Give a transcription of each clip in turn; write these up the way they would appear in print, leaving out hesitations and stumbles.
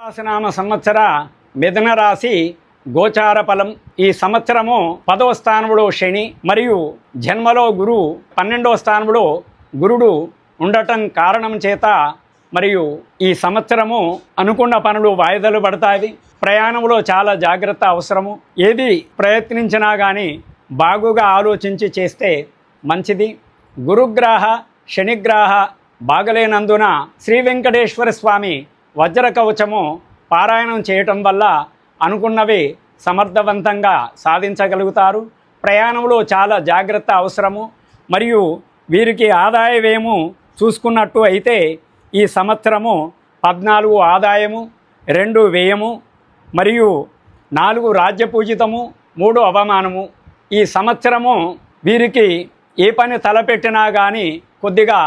శాసనామ సంవత్సర మిథున రాశి గోచార ఫలం. ఈ సంవత్సరము 10వ స్థానంలో శని మరియు జన్మలో గురువు 12వ స్థానంలో గురుడు ఉండటం కారణం చేత మరియు ఈ సంవత్సరము అనుకున్న పనులు వాయిదాలు పడతాయి. ప్రయాణంలో చాలా జాగ్రత్త అవసరము. ఏది ప్రయత్నించినా కానీ బాగుగా ఆలోచించి చేస్తే మంచిది. గురుగ్రహ శనిగ్రహ బాగలేనందున శ్రీ వెంకటేశ్వర స్వామి వజ్ర కవచము పారాయణం చేయటం వల్ల అనుకున్నవి సమర్థవంతంగా సాధించగలుగుతారు. ప్రయాణంలో చాలా జాగ్రత్త అవసరము. మరియు వీరికి ఆదాయమేమో చూసుకున్నట్టు అయితే ఈ సంవత్సరము 14 ఆదాయము, 2 వ్యయము మరియు 4 రాజ్యపూజితము, 3 అవమానము. ఈ సంవత్సరము వీరికి ఏ పని తలపెట్టినా కానీ కొద్దిగా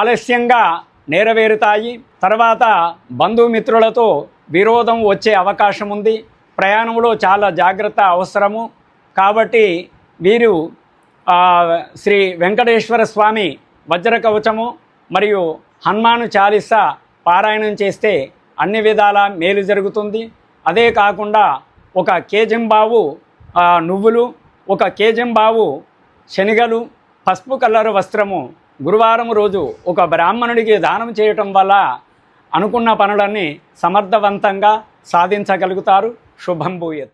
ఆలస్యంగా నెరవేరుతాయి. తర్వాత బంధుమిత్రులతో విరోధం వచ్చే అవకాశం ఉంది. ప్రయాణంలో చాలా జాగ్రత్త అవసరము. కాబట్టి వీరు శ్రీ వెంకటేశ్వర స్వామి వజ్ర కవచము మరియు హనుమాను చాలీసా పారాయణం చేస్తే అన్ని విధాల మేలు జరుగుతుంది. అదే కాకుండా 1 కేజంబావు నువ్వులు, 1 కేజంబావు శనగలు, పసుపు కలరు వస్త్రము గురువారం రోజు ఒక బ్రాహ్మణుడికి దానం చేయటం వల్ల అనుకున్న పనులన్నీ సమర్థవంతంగా సాధించగలుగుతారు. శుభం భూయత్.